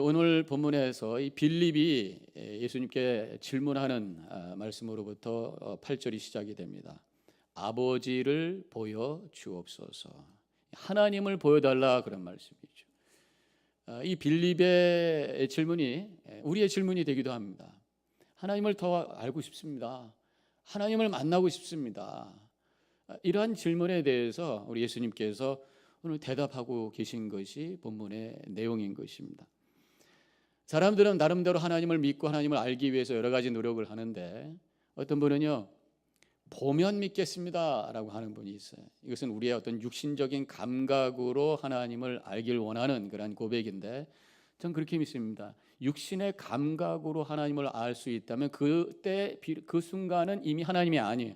오늘 본문에서 이 빌립이 예수님께 질문하는 말씀으로부터 8절이 시작이 됩니다. 아버지를 보여 주옵소서. 하나님을 보여달라, 그런 말씀이죠. 이 빌립의 질문이 우리의 질문이 되기도 합니다. 하나님을 더 알고 싶습니다. 하나님을 만나고 싶습니다. 이러한 질문에 대해서 우리 예수님께서 오늘 대답하고 계신 것이 본문의 내용인 것입니다. 사람들은 나름대로 하나님을 믿고 하나님을 알기 위해서 여러 가지 노력을 하는데, 어떤 분은요, 보면 믿겠습니다 라고 하는 분이 있어요. 이것은 우리의 어떤 육신적인 감각으로 하나님을 알길 원하는 그런 고백인데, 전 그렇게 믿습니다. 육신의 감각으로 하나님을 알 수 있다면 그때 그 순간은 이미 하나님이 아니에요.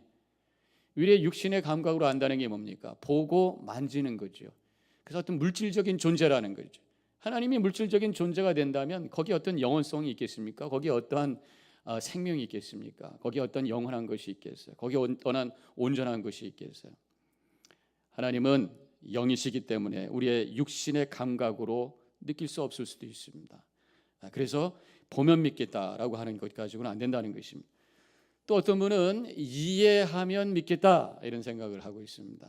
우리의 육신의 감각으로 안다는 게 뭡니까? 보고 만지는 거죠. 그래서 어떤 물질적인 존재라는 거죠. 하나님이 물질적인 존재가 된다면 거기에 어떤 영원성이 있겠습니까? 거기에 어떠한 생명이 있겠습니까? 거기에 어떤 영원한 것이 있겠어요? 거기에 어떤 온전한 것이 있겠어요? 하나님은 영이시기 때문에 우리의 육신의 감각으로 느낄 수 없을 수도 있습니다. 그래서 보면 믿겠다라고 하는 것 가지고는 안 된다는 것입니다. 또 어떤 분은 이해하면 믿겠다, 이런 생각을 하고 있습니다.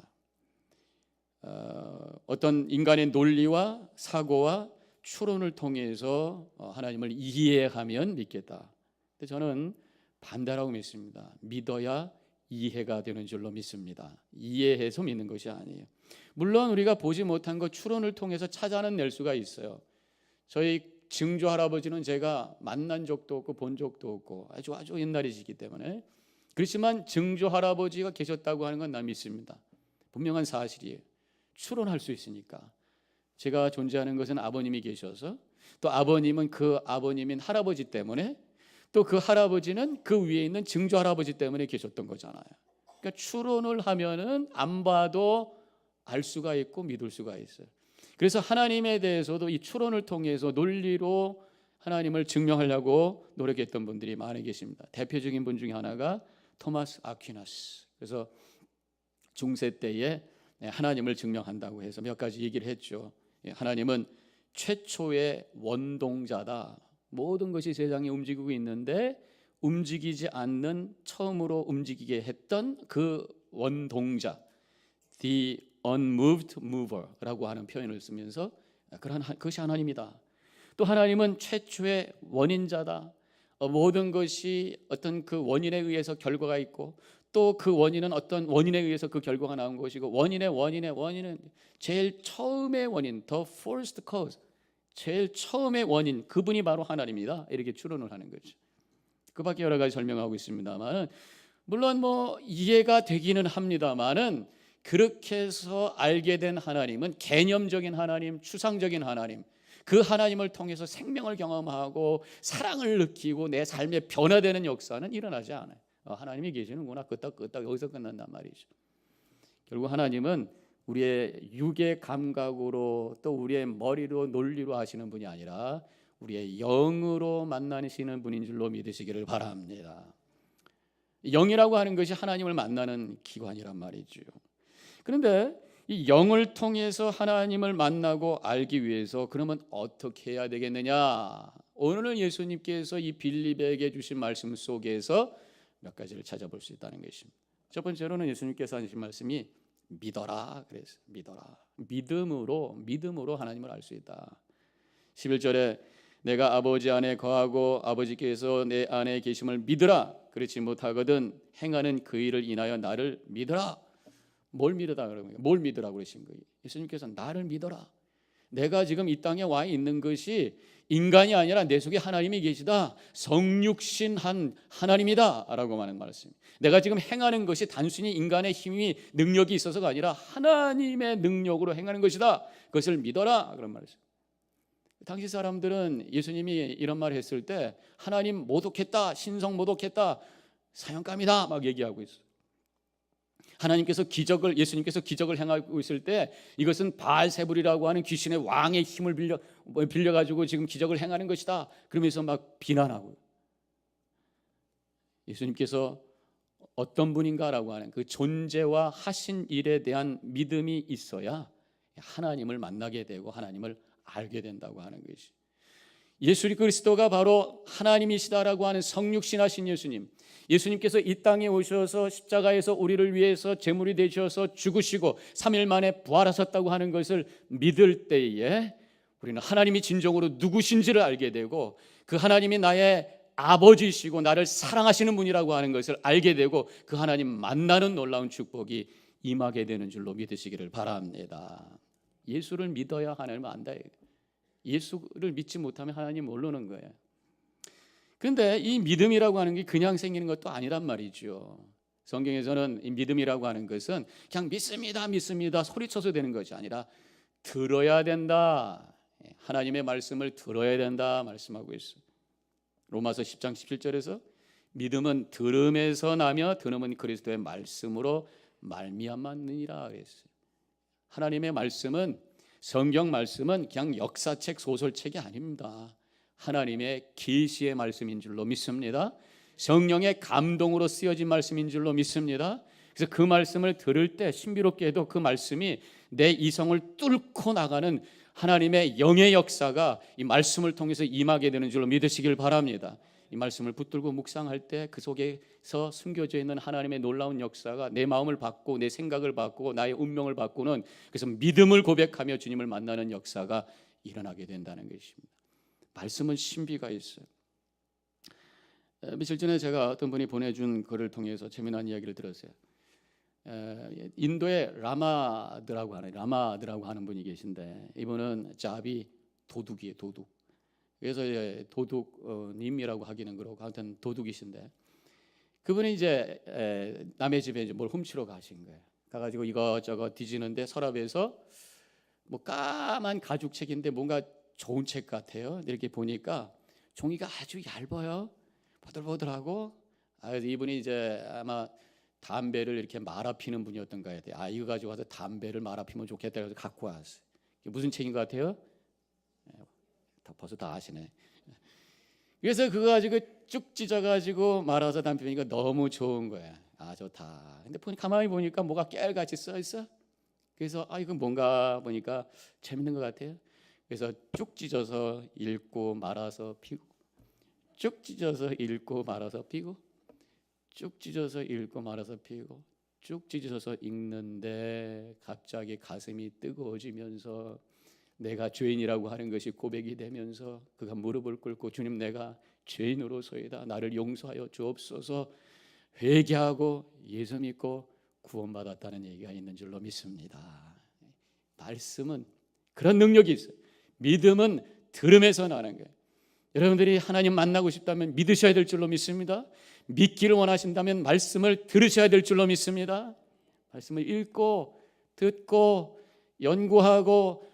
어떤 인간의 논리와 사고와 추론을 통해서 하나님을 이해하면 믿겠다. 근데 저는 반대라고 믿습니다. 믿어야 이해가 되는 줄로 믿습니다. 이해해서 믿는 것이 아니에요. 물론 우리가 보지 못한 것 추론을 통해서 찾아낼 수가 있어요. 저희 증조 할아버지는 제가 만난 적도 없고 본 적도 없고 아주 옛날이시기 때문에, 그렇지만 증조 할아버지가 계셨다고 하는 건 난 믿습니다. 분명한 사실이에요. 추론할 수 있으니까. 제가 존재하는 것은 아버님이 계셔서, 또 아버님은 그 아버님인 할아버지 때문에, 또 그 할아버지는 그 위에 있는 증조 할아버지 때문에 계셨던 거잖아요. 그러니까 추론을 하면은 안 봐도 알 수가 있고 믿을 수가 있어요. 그래서 하나님에 대해서도 이 추론을 통해서 논리로 하나님을 증명하려고 노력했던 분들이 많이 계십니다. 대표적인 분 중에 하나가 토마스 아퀴나스. 그래서 중세 때에 하나님을 증명한다고 해서 몇 가지 얘기를 했죠. 하나님은 최초의 원동자다. 모든 것이 세상에 움직이고 있는데 움직이지 않는, 처음으로 움직이게 했던 그 원동자, The unmoved mover라고 하는 표현을 쓰면서 그것이 하나님이다. 또 하나님은 최초의 원인자다. 모든 것이 어떤 그 원인에 의해서 결과가 있고, 또 그 원인은 어떤 원인에 의해서 그 결과가 나온 것이고, 원인은 제일 처음의 원인, the first cause, 제일 처음의 원인, 그분이 바로 하나님이다. 이렇게 추론을 하는 거죠. 그 밖에 여러 가지 설명하고 있습니다만, 물론 이해가 되기는 합니다만은, 그렇게 해서 알게 된 하나님은 개념적인 하나님, 추상적인 하나님, 그 하나님을 통해서 생명을 경험하고 사랑을 느끼고 내 삶에 변화되는 역사는 일어나지 않아요. 하나님이 계시는구나, 끄떡 여기서 끝난단 말이죠. 결국 하나님은 우리의 육의 감각으로, 또 우리의 머리로 논리로 하시는 분이 아니라 우리의 영으로 만나시는 분인 줄로 믿으시기를 바랍니다. 영이라고 하는 것이 하나님을 만나는 기관이란 말이죠. 그런데 이 영을 통해서 하나님을 만나고 알기 위해서 그러면 어떻게 해야 되겠느냐? 오늘은 예수님께서 이 빌립에게 주신 말씀 속에서 몇 가지를 찾아볼 수 있다는 것입니다. 첫 번째로는 예수님께서 하신 말씀이 믿어라 그랬어요. 믿음으로 하나님을 알 수 있다. 11절에 내가 아버지 안에 거하고 아버지께서 내 안에 계심을 믿으라. 그렇지 못하거든 행하는 그 일을 인하여 나를 믿으라. 뭘 믿으라 그러는 거예요? 뭘 믿으라고 그러신 거예요? 예수님께서 나를 믿어라. 내가 지금 이 땅에 와 있는 것이 인간이 아니라 내 속에 하나님이 계시다. 성육신한 하나님이다 라고 하는 말씀. 내가 지금 행하는 것이 단순히 인간의 힘이 능력이 있어서가 아니라 하나님의 능력으로 행하는 것이다. 그것을 믿어라 그런 말씀. 당시 사람들은 예수님이 이런 말을 했을 때 하나님 모독했다, 신성 모독했다, 사형감이다 막 얘기하고 있어요. 예수님께서 기적을 행하고 있을 때 이것은 바알세불이라고 하는 귀신의 왕의 힘을 빌려가지고 지금 기적을 행하는 것이다 그러면서 막 비난하고, 예수님께서 어떤 분인가라고 하는 그 존재와 하신 일에 대한 믿음이 있어야 하나님을 만나게 되고 하나님을 알게 된다고 하는 것이. 예수 그리스도가 바로 하나님이시다라고 하는 성육신하신 예수님, 예수님께서 이 땅에 오셔서 십자가에서 우리를 위해서 제물이 되셔서 죽으시고 3일 만에 부활하셨다고 하는 것을 믿을 때에 우리는 하나님이 진정으로 누구신지를 알게 되고, 그 하나님이 나의 아버지시고 나를 사랑하시는 분이라고 하는 것을 알게 되고, 그 하나님 만나는 놀라운 축복이 임하게 되는 줄로 믿으시기를 바랍니다. 예수를 믿어야 하나님을 안다. 예수를 믿지 못하면 하나님 모르는 거예요. 그런데 이 믿음이라고 하는 게 그냥 생기는 것도 아니란 말이죠. 성경에서는 이 믿음이라고 하는 것은 그냥 믿습니다, 믿습니다 소리쳐서 되는 것이 아니라 들어야 된다. 하나님의 말씀을 들어야 된다 말씀하고 있어요. 로마서 10장 17절에서 믿음은 들음에서 나며 들음은 그리스도의 말씀으로 말미암았느니라 그랬어요. 하나님의 말씀은, 성경 말씀은 그냥 역사책, 소설책이 아닙니다. 하나님의 계시의 말씀인 줄로 믿습니다. 성령의 감동으로 쓰여진 말씀인 줄로 믿습니다. 그래서 그 말씀을 들을 때 신비롭게도 그 말씀이 내 이성을 뚫고 나가는 하나님의 영의 역사가 이 말씀을 통해서 임하게 되는 줄로 믿으시길 바랍니다. 이 말씀을 붙들고 묵상할 때 그 속에서 숨겨져 있는 하나님의 놀라운 역사가 내 마음을 바꾸고 내 생각을 바꾸고 나의 운명을 바꾸는, 그래서 믿음을 고백하며 주님을 만나는 역사가 일어나게 된다는 것입니다. 말씀은 신비가 있어요. 며칠 전에 제가 어떤 분이 보내준 글을 통해서 재미난 이야기를 들었어요. 인도의 라마드라고 하는 분이 계신데, 이분은 자비 도둑이에요, 도둑. 그래서 도둑님이라고 하기는 그렇고 하여튼 도둑이신데, 그분이 이제 남의 집에 이제 뭘 훔치러 가신 거예요. 가가지고 이것저것 뒤지는데 서랍에서 뭐 까만 가죽책인데 뭔가 좋은 책 같아요. 이렇게 보니까 종이가 아주 얇아요. 보들보들하고. 그래서 이분이 이제 아마 담배를 이렇게 말아 피는 분이었던가 해야 돼. 이거 가지고 와서 담배를 말아 피면 좋겠다 해서 갖고 왔어요. 무슨 책인 것 같아요? 벌써 다 아시네. 그래서 그거 가지고 쭉 찢어가지고 말아서 담배 피니까 너무 좋은 거야. 좋다. 근데 가만히 보니까 뭐가 깨알같이 써 있어. 그래서 이건 뭔가 보니까 재밌는 것 같아요. 그래서 쭉 찢어서 읽고 말아서 피고, 쭉 찢어서 읽고 말아서 피고, 쭉 찢어서 읽고 말아서 피고, 쭉 찢어서 읽는데 갑자기 가슴이 뜨거워지면서 내가 죄인이라고 하는 것이 고백이 되면서 그가 무릎을 꿇고, 주님 내가 죄인으로서이다, 나를 용서하여 주옵소서 회개하고 예수 믿고 구원받았다는 얘기가 있는 줄로 믿습니다. 말씀은 그런 능력이 있어요. 믿음은 들음에서 나는 거예요. 여러분들이 하나님 만나고 싶다면 믿으셔야 될 줄로 믿습니다. 믿기를 원하신다면 말씀을 들으셔야 될 줄로 믿습니다. 말씀을 읽고 듣고 연구하고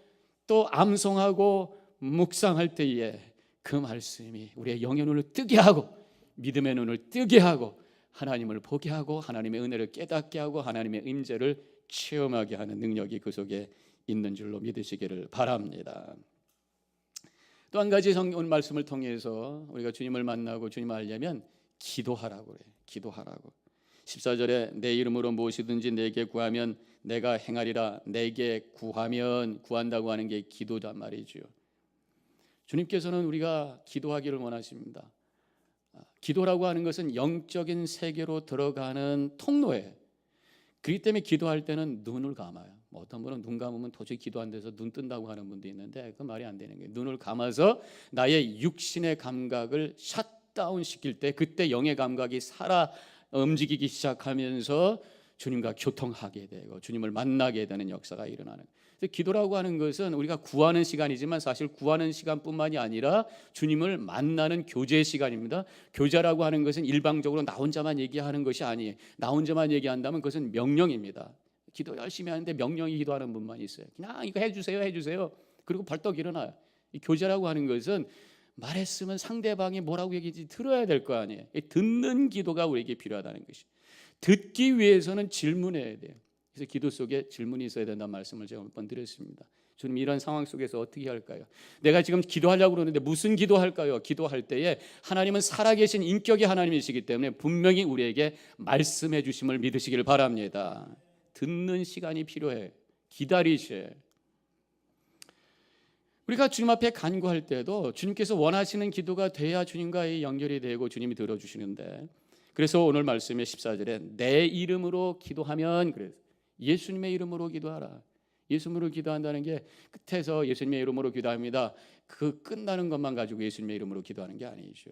또 암송하고 묵상할 때에 그 말씀이 우리의 영의 눈을 뜨게 하고 믿음의 눈을 뜨게 하고 하나님을 보게 하고 하나님의 은혜를 깨닫게 하고 하나님의 임재를 체험하게 하는 능력이 그 속에 있는 줄로 믿으시기를 바랍니다. 또 한 가지 성경 말씀을 통해서 우리가 주님을 만나고 주님을 알려면 기도하라고 그래요. 기도하라고. 14절에 내 이름으로 무엇이든지 내게 구하면 내가 행하리라. 내게 구하면, 구한다고 하는 게 기도단 말이죠. 주님께서는 우리가 기도하기를 원하십니다. 기도라고 하는 것은 영적인 세계로 들어가는 통로예요. 그렇기 때문에 기도할 때는 눈을 감아요. 어떤 분은 눈 감으면 도저히 기도 안 돼서 눈 뜬다고 하는 분도 있는데 그 말이 안 되는 거예요. 눈을 감아서 나의 육신의 감각을 샷다운 시킬 때 그때 영의 감각이 살아 움직이기 시작하면서 주님과 교통하게 되고 주님을 만나게 되는 역사가 일어나는. 기도라고 하는 것은 우리가 구하는 시간이지만 사실 구하는 시간뿐만이 아니라 주님을 만나는 교제 시간입니다. 교제라고 하는 것은 일방적으로 나 혼자만 얘기하는 것이 아니에요. 나 혼자만 얘기한다면 그것은 명령입니다. 기도 열심히 하는데 명령이 기도하는 분만 있어요. 그냥 이거 해주세요. 그리고 벌떡 일어나요. 이 교제라고 하는 것은 말했으면 상대방이 뭐라고 얘기했지 들어야 될 거 아니에요. 듣는 기도가 우리에게 필요하다는 것이. 듣기 위해서는 질문해야 돼요. 그래서 기도 속에 질문이 있어야 된다는 말씀을 제가 몇 번 드렸습니다. 주님 이런 상황 속에서 어떻게 할까요? 내가 지금 기도하려고 그러는데 무슨 기도할까요? 기도할 때에 하나님은 살아계신 인격의 하나님이시기 때문에 분명히 우리에게 말씀해 주심을 믿으시길 바랍니다. 듣는 시간이 필요해. 기다리셔. 우리가 주님 앞에 간구할 때도 주님께서 원하시는 기도가 돼야 주님과의 연결이 되고 주님이 들어주시는데, 그래서 오늘 말씀의 14절에 내 이름으로 기도하면, 그래서 예수님의 이름으로 기도하라. 예수님으로 기도한다는 게 끝에서 예수님의 이름으로 기도합니다, 그 끝나는 것만 가지고 예수님의 이름으로 기도하는 게 아니죠.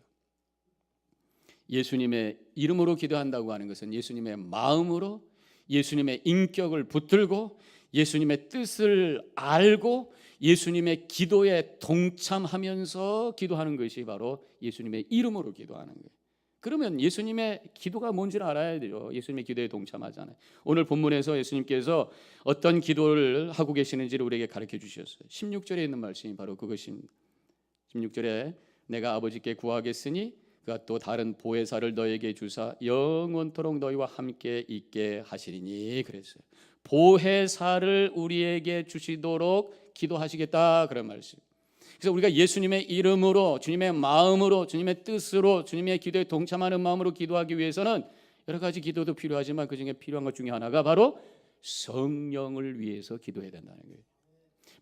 예수님의 이름으로 기도한다고 하는 것은 예수님의 마음으로 예수님의 인격을 붙들고 예수님의 뜻을 알고 예수님의 기도에 동참하면서 기도하는 것이 바로 예수님의 이름으로 기도하는 거예요. 그러면 예수님의 기도가 뭔지를 알아야 돼요. 예수님의 기도에 동참하잖아요. 오늘 본문에서 예수님께서 어떤 기도를 하고 계시는지를 우리에게 가르쳐 주셨어요. 16절에 있는 말씀이 바로 그것입니다. 16절에 내가 아버지께 구하겠으니 그가 또 다른 보혜사를 너에게 주사 영원토록 너희와 함께 있게 하시리니, 그랬어요. 보혜사를 우리에게 주시도록 기도하시겠다, 그런 말씀. 그래서 우리가 예수님의 이름으로, 주님의 마음으로, 주님의 뜻으로, 주님의 기도에 동참하는 마음으로 기도하기 위해서는 여러 가지 기도도 필요하지만 그 중에 필요한 것 중에 하나가 바로 성령을 위해서 기도해야 된다는 거예요.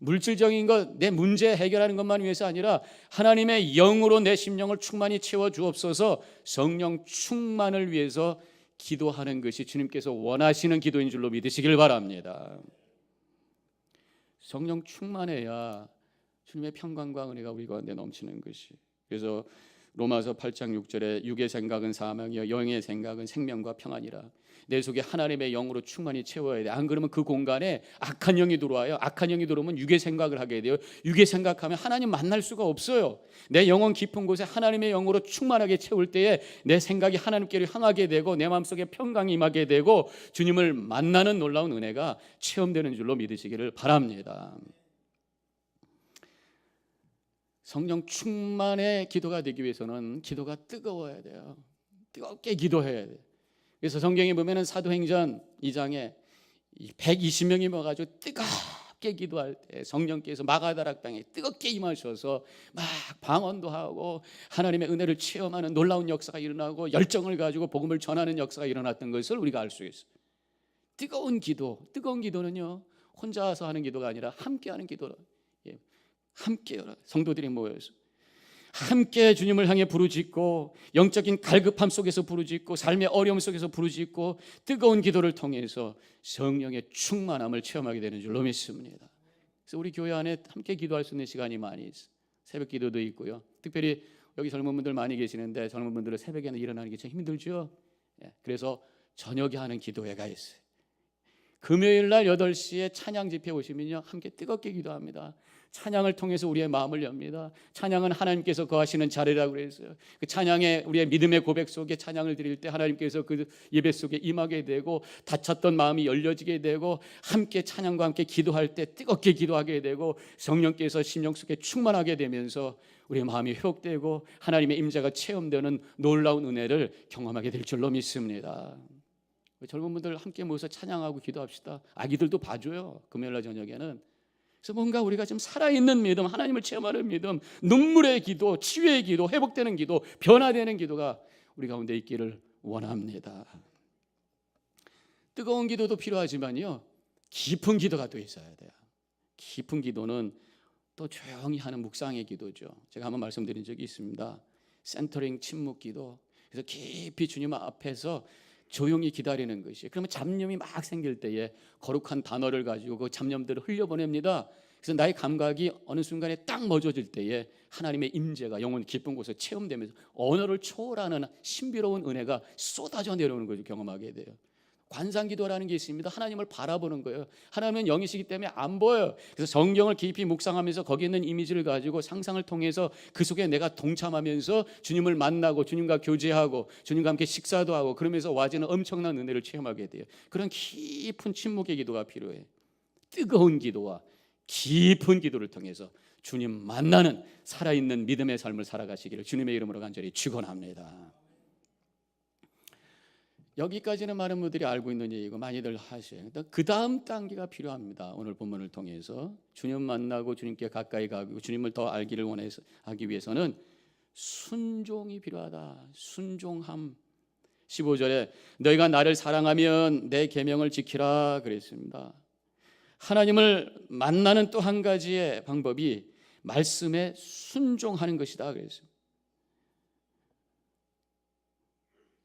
물질적인 것, 내 문제 해결하는 것만 위해서 아니라 하나님의 영으로 내 심령을 충만히 채워 주옵소서, 성령 충만을 위해서 기도하는 것이 주님께서 원하시는 기도인 줄로 믿으시길 바랍니다. 성령 충만해야 주님의 평강과 은혜가 우리 가운데 넘치는 것이. 그래서 로마서 8장 6절에 육의 생각은 사망이요 영의 생각은 생명과 평안이라. 내 속에 하나님의 영으로 충만히 채워야 돼. 안 그러면 그 공간에 악한 영이 들어와요. 악한 영이 들어오면 육의 생각을 하게 돼요. 육의 생각하면 하나님 만날 수가 없어요. 내 영혼 깊은 곳에 하나님의 영으로 충만하게 채울 때에 내 생각이 하나님께로 향하게 되고 내 마음속에 평강이 임하게 되고 주님을 만나는 놀라운 은혜가 체험되는 줄로 믿으시기를 바랍니다. 성령 충만의 기도가 되기 위해서는 기도가 뜨거워야 돼요. 뜨겁게 기도해야 돼요. 그래서 성경에 보면은 사도행전 2장에 120명이 모여가지고 뜨겁게 기도할 때 성령께서 마가다락 땅에 뜨겁게 임하셔서 막 방언도 하고 하나님의 은혜를 체험하는 놀라운 역사가 일어나고 열정을 가지고 복음을 전하는 역사가 일어났던 것을 우리가 알 수 있어요. 뜨거운 기도는요 혼자서 하는 기도가 아니라 함께하는 기도로, 함께 성도들이 모여서 함께 주님을 향해 부르짖고 영적인 갈급함 속에서 부르짖고 삶의 어려움 속에서 부르짖고 뜨거운 기도를 통해서 성령의 충만함을 체험하게 되는 줄로 믿습니다. 그래서 우리 교회 안에 함께 기도할 수 있는 시간이 많이 있어요. 새벽 기도도 있고요. 특별히 여기 젊은 분들 많이 계시는데 젊은 분들은 새벽에는 일어나는 게 참 힘들죠. 그래서 저녁에 하는 기도회가 있어요. 금요일 날 8시에 찬양 집회 오시면요 함께 뜨겁게 기도합니다. 찬양을 통해서 우리의 마음을 엽니다. 찬양은 하나님께서 거하시는 자리라고 그랬어요. 그 찬양에 우리의 믿음의 고백 속에 찬양을 드릴 때 하나님께서 그 예배 속에 임하게 되고 닫혔던 마음이 열려지게 되고 함께 찬양과 함께 기도할 때 뜨겁게 기도하게 되고 성령께서 심령 속에 충만하게 되면서 우리의 마음이 회복되고 하나님의 임재가 체험되는 놀라운 은혜를 경험하게 될 줄로 믿습니다. 젊은 분들 함께 모여서 찬양하고 기도합시다. 아기들도 봐줘요. 금요일날 저녁에는. 그래서 뭔가 우리가 좀 살아있는 믿음, 하나님을 체험하는 믿음, 눈물의 기도, 치유의 기도, 회복되는 기도, 변화되는 기도가 우리 가운데 있기를 원합니다. 뜨거운 기도도 필요하지만요 깊은 기도가 또 있어야 돼요. 깊은 기도는 또 조용히 하는 묵상의 기도죠. 제가 한번 말씀드린 적이 있습니다. 센터링 침묵 기도. 그래서 깊이 주님 앞에서 조용히 기다리는 것이. 그러면 잡념이 막 생길 때에 거룩한 단어를 가지고 그 잡념들을 흘려보냅니다. 그래서 나의 감각이 어느 순간에 딱 멎어질 때에 하나님의 임재가 영혼 깊은 곳에 체험되면서 언어를 초월하는 신비로운 은혜가 쏟아져 내려오는 것을 경험하게 돼요. 관상기도라는 게 있습니다. 하나님을 바라보는 거예요. 하나님은 영이시기 때문에 안 보여요. 그래서 성경을 깊이 묵상하면서 거기 있는 이미지를 가지고 상상을 통해서 그 속에 내가 동참하면서 주님을 만나고 주님과 교제하고 주님과 함께 식사도 하고 그러면서 와지는 엄청난 은혜를 체험하게 돼요. 그런 깊은 침묵의 기도가 필요해요. 뜨거운 기도와 깊은 기도를 통해서 주님 만나는 살아있는 믿음의 삶을 살아가시기를 주님의 이름으로 간절히 축원합니다. 여기까지는 많은 분들이 알고 있는 얘기고 많이들 하셔요. 그 다음 단계가 필요합니다. 오늘 본문을 통해서 주님 만나고 주님께 가까이 가고 주님을 더 알기를 원해서 하기 위해서는 순종이 필요하다. 순종함. 15절에 너희가 나를 사랑하면 내 계명을 지키라 그랬습니다. 하나님을 만나는 또 한 가지의 방법이 말씀에 순종하는 것이다 그랬어요.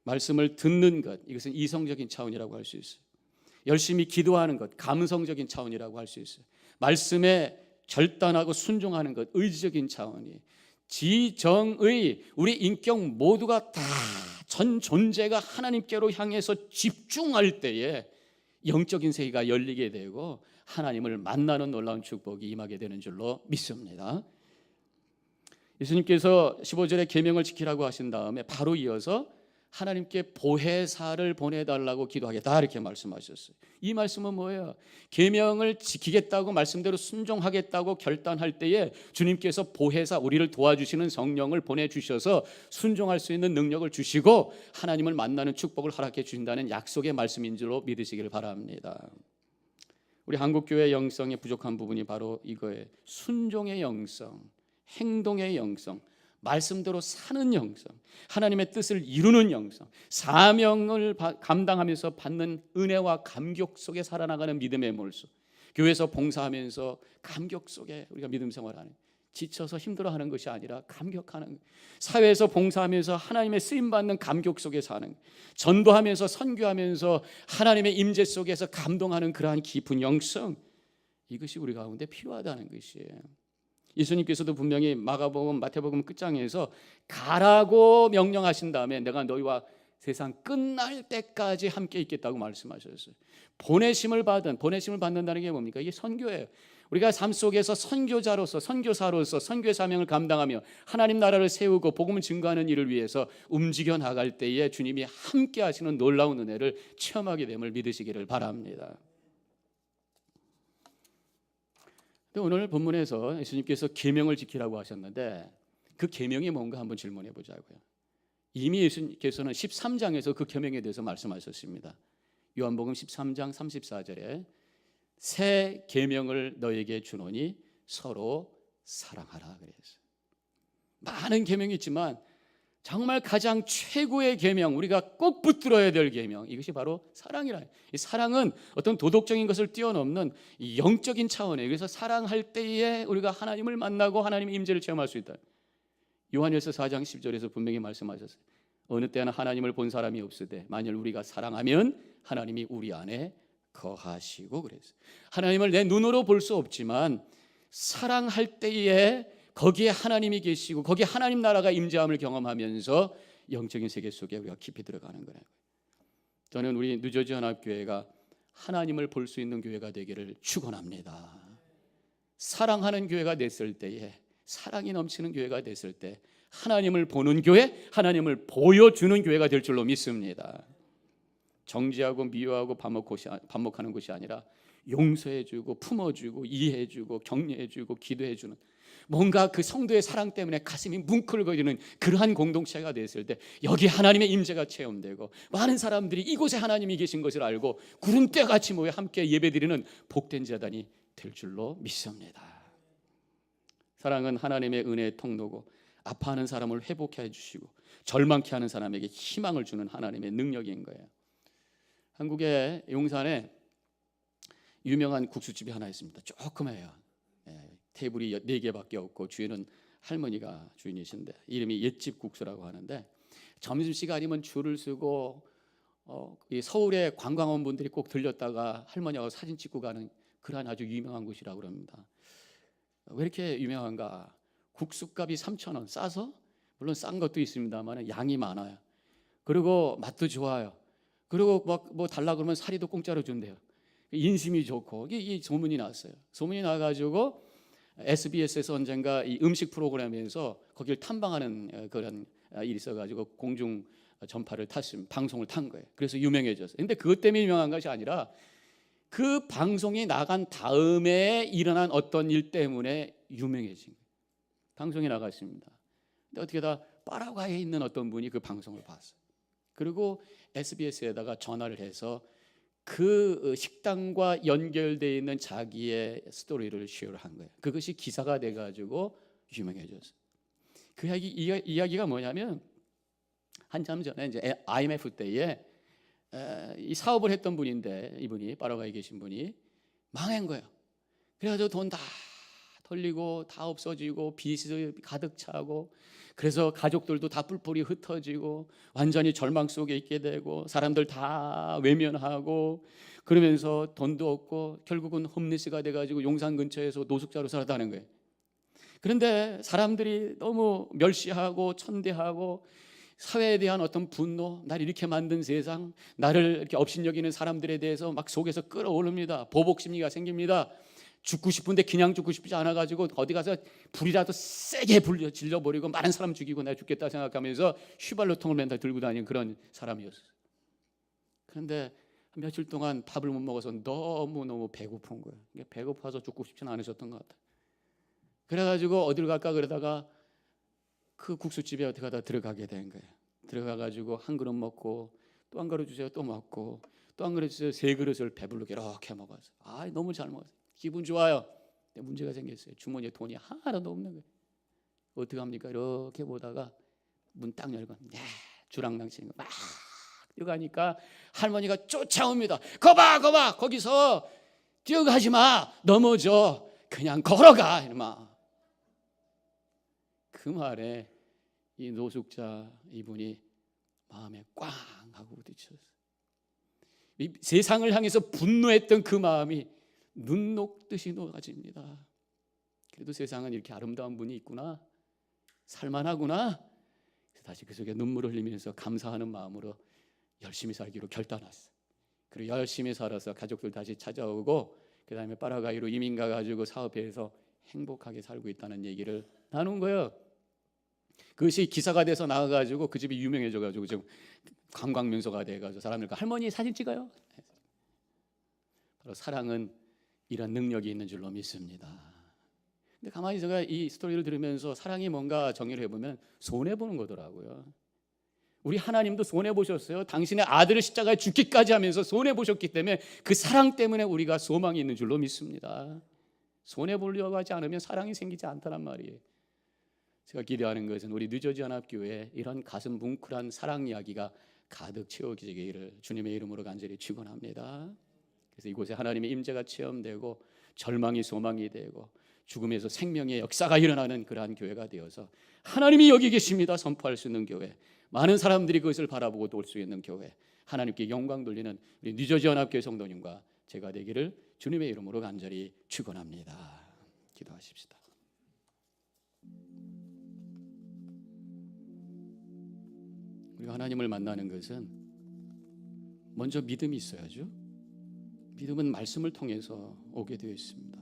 말씀을 듣는 것, 이것은 이성적인 차원이라고 할 수 있어요. 열심히 기도하는 것, 감성적인 차원이라고 할 수 있어요. 말씀에 결단하고 순종하는 것, 의지적인 차원이. 지정의 우리 인격 모두가 다 전 존재가 하나님께로 향해서 집중할 때에 영적인 세계가 열리게 되고 하나님을 만나는 놀라운 축복이 임하게 되는 줄로 믿습니다. 예수님께서 15절에 계명을 지키라고 하신 다음에 바로 이어서 하나님께 보혜사를 보내달라고 기도하겠다 이렇게 말씀하셨어요. 이 말씀은 뭐예요? 계명을 지키겠다고 말씀대로 순종하겠다고 결단할 때에 주님께서 보혜사, 우리를 도와주시는 성령을 보내주셔서 순종할 수 있는 능력을 주시고 하나님을 만나는 축복을 허락해 주신다는 약속의 말씀인 줄로 믿으시기를 바랍니다. 우리 한국교회 영성의 부족한 부분이 바로 이거예요. 순종의 영성, 행동의 영성, 말씀대로 사는 영성, 하나님의 뜻을 이루는 영성, 사명을 감당하면서 받는 은혜와 감격 속에 살아나가는 믿음의 몰수. 교회에서 봉사하면서 감격 속에 우리가 믿음 생활하는, 지쳐서 힘들어하는 것이 아니라 감격하는, 사회에서 봉사하면서 하나님의 쓰임받는 감격 속에 사는, 전도하면서 선교하면서 하나님의 임재 속에서 감동하는 그러한 깊은 영성, 이것이 우리 가운데 필요하다는 것이에요. 예수님께서도 분명히 마가복음, 마태복음 끝장에서 가라고 명령하신 다음에 내가 너희와 세상 끝날 때까지 함께 있겠다고 말씀하셨어요. 보내심을 받는다는 게 뭡니까? 이게 선교예요. 우리가 삶 속에서 선교자로서, 선교사로서 선교의 사명을 감당하며 하나님 나라를 세우고 복음을 증거하는 일을 위해서 움직여 나갈 때에 주님이 함께 하시는 놀라운 은혜를 체험하게 됨을 믿으시기를 바랍니다. 오늘 본문에서 예수님께서 계명을 지키라고 하셨는데 그 계명이 뭔가 한번 질문해 보자고요. 이미 예수님께서는 13장에서 그 계명에 대해서 말씀하셨습니다. 요한복음 13장 34절에 새 계명을 너에게 주노니 서로 사랑하라 그랬어요. 많은 계명이 있지만 정말 가장 최고의 계명, 우리가 꼭 붙들어야 될 계명, 이것이 바로 사랑이라. 이 사랑은 어떤 도덕적인 것을 뛰어넘는 영적인 차원이에요. 그래서 사랑할 때에 우리가 하나님을 만나고 하나님의 임재를 체험할 수 있다. 요한일서 4장 10절에서 분명히 말씀하셨어요. 어느 때나 하나님을 본 사람이 없으되 만일 우리가 사랑하면 하나님이 우리 안에 거하시고 그랬어요. 하나님을 내 눈으로 볼 수 없지만 사랑할 때에 거기에 하나님이 계시고 거기에 하나님 나라가 임재함을 경험하면서 영적인 세계 속에 우리가 깊이 들어가는 거예요. 저는 우리 뉴저지 연합교회가 하나님을 볼 수 있는 교회가 되기를 축원합니다. 사랑하는 교회가 됐을 때에, 사랑이 넘치는 교회가 됐을 때 하나님을 보는 교회, 하나님을 보여주는 교회가 될 줄로 믿습니다. 정죄하고 미워하고 반목하는 것이 아니라 용서해주고 품어주고 이해해주고 격려해주고 기도해주는, 뭔가 그 성도의 사랑 때문에 가슴이 뭉클거리는 그러한 공동체가 됐을 때 여기 하나님의 임재가 체험되고 많은 사람들이 이곳에 하나님이 계신 것을 알고 구름대같이 모여 함께 예배드리는 복된 재단이 될 줄로 믿습니다. 사랑은 하나님의 은혜의 통로고 아파하는 사람을 회복해 해주시고 절망케 하는 사람에게 희망을 주는 하나님의 능력인 거예요. 한국의 용산에 유명한 국수집이 하나 있습니다. 조그매요. 테이블이 4개밖에 없고 주인은 할머니가 주인이신데 이름이 옛집 국수라고 하는데 점심시간이면 줄을 서고 이 서울에 관광 온 분들이 꼭 들렸다가 할머니하고 사진 찍고 가는 그러한 아주 유명한 곳이라고 합니다. 왜 이렇게 유명한가? 국수값이 3,000원, 싸서? 물론 싼 것도 있습니다만 양이 많아요. 그리고 맛도 좋아요. 그리고 뭐 달라 그러면 사리도 공짜로 준대요. 인심이 좋고 이 소문이 났어요. 소문이 나가지고 SBS에서 언젠가 이 음식 프로그램에서 거기를 탐방하는 그런 일이 있어가지고 공중 전파를 방송을 탄 거예요. 그래서 유명해졌어요. 근데 그것 때문에 유명한 것이 아니라 그 방송이 나간 다음에 일어난 어떤 일 때문에 유명해진 거예요. 방송이 나갔습니다. 근데 어떻게 다 파라과이에 있는 어떤 분이 그 방송을 봤어요. 그리고 SBS에다가 전화를 해서 그 식당과 연결되어 있는 자기의 스토리를 쉐어를 한 거예요. 그것이 기사가 돼가지고 유명해졌어요. 그 이야기가 뭐냐면 한참 전에 이제 IMF 때에 이 사업을 했던 분인데 이분이 파라과이에 계신 분이 망한 거예요. 그래가지고 돈 다 털리고 다 없어지고 빚이 가득 차고, 그래서 가족들도 다 뿔뿔이 흩어지고 완전히 절망 속에 있게 되고 사람들 다 외면하고, 그러면서 돈도 없고 결국은 홈리스가 돼가지고 용산 근처에서 노숙자로 살았다는 거예요. 그런데 사람들이 너무 멸시하고 천대하고 사회에 대한 어떤 분노, 나를 이렇게 만든 세상, 나를 이렇게 업신여기는 사람들에 대해서 막 속에서 끌어오릅니다. 보복심리가 생깁니다. 죽고 싶은데 그냥 죽고 싶지 않아가지고 어디 가서 불이라도 세게 질러버리고 많은 사람 죽이고 내가 죽겠다 생각하면서 휘발유통을 맨날 들고 다니는 그런 사람이었어요. 그런데 며칠 동안 밥을 못 먹어서 너무너무 배고픈 거예요. 배고파서 죽고 싶지는 않으셨던 것 같아요. 그래가지고 어디를 갈까 그러다가 그 국수집에 어디 가다 들어가게 된 거예요. 들어가가지고 한 그릇 먹고 또 한 그릇 주세요, 또 먹고 또 한 그릇 주세요, 세 그릇을 배부르게 이렇게 먹었어요. 너무 잘 먹었어요. 기분 좋아요. 근데 문제가 생겼어요. 주머니에 돈이 하나도 없는 거예요. 어떻게 합니까? 이렇게 보다가 문 딱 열고 주랑랑치는 거 막 뛰어가니까 할머니가 쫓아옵니다. 거봐 거기서 뛰어가지 마, 넘어져, 그냥 걸어가. 이러면 그 말에 이 노숙자 이분이 마음에 꽝 하고 부딪혔어요. 이 세상을 향해서 분노했던 그 마음이 눈 녹듯이 녹아집니다. 그래도 세상은 이렇게 아름다운 분이 있구나, 살만하구나. 다시 그 속에 눈물을 흘리면서 감사하는 마음으로 열심히 살기로 결단했어요. 그리고 열심히 살아서 가족들 다시 찾아오고, 그 다음에 파라과이로 이민 가가지고 사업해서 행복하게 살고 있다는 얘기를 나눈 거예요. 그것이 기사가 돼서 나와가지고 그 집이 유명해져가지고 지금 관광명소가 돼가지고 사람들과 할머니 사진 찍어요. 바로 사랑은 이런 능력이 있는 줄로 믿습니다. 근데 가만히 제가 이 스토리를 들으면서 사랑이 뭔가 정의를 해보면 손해보는 거더라고요. 우리 하나님도 손해보셨어요. 당신의 아들을 십자가에 죽기까지 하면서 손해보셨기 때문에 그 사랑 때문에 우리가 소망이 있는 줄로 믿습니다. 손해보려고 하지 않으면 사랑이 생기지 않다란 말이에요. 제가 기대하는 것은 우리 뉴저지연합교회에 이런 가슴 뭉클한 사랑 이야기가 가득 채워지기를 주님의 이름으로 간절히 축원합니다. 그래서 이곳에 하나님의 임재가 체험되고 절망이 소망이 되고 죽음에서 생명의 역사가 일어나는 그러한 교회가 되어서 하나님이 여기 계십니다 선포할 수 있는 교회, 많은 사람들이 그것을 바라보고 올 수 있는 교회, 하나님께 영광 돌리는 우리 뉴저지연합교회 성도님과 제가 되기를 주님의 이름으로 간절히 축원합니다. 기도하십시다. 우리가 하나님을 만나는 것은 먼저 믿음이 있어야죠. 믿음은 말씀을 통해서 오게 되어 있습니다.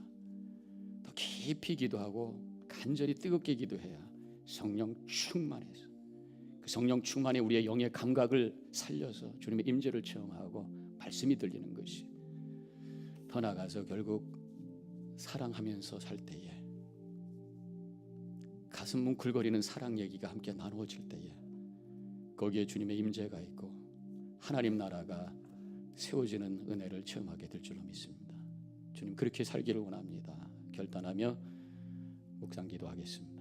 더 깊이 기도하고 간절히 뜨겁게 기도해야 성령 충만해서, 그 성령 충만에 우리의 영의 감각을 살려서 주님의 임재를 체험하고 말씀이 들리는 것이, 더 나아가서 결국 사랑하면서 살 때에 가슴 뭉클거리는 사랑 얘기가 함께 나누어질 때에 거기에 주님의 임재가 있고 하나님 나라가 세워지는 은혜를 체험하게 될 줄로 믿습니다. 주님 그렇게 살기를 원합니다. 결단하며 묵상 기도하겠습니다.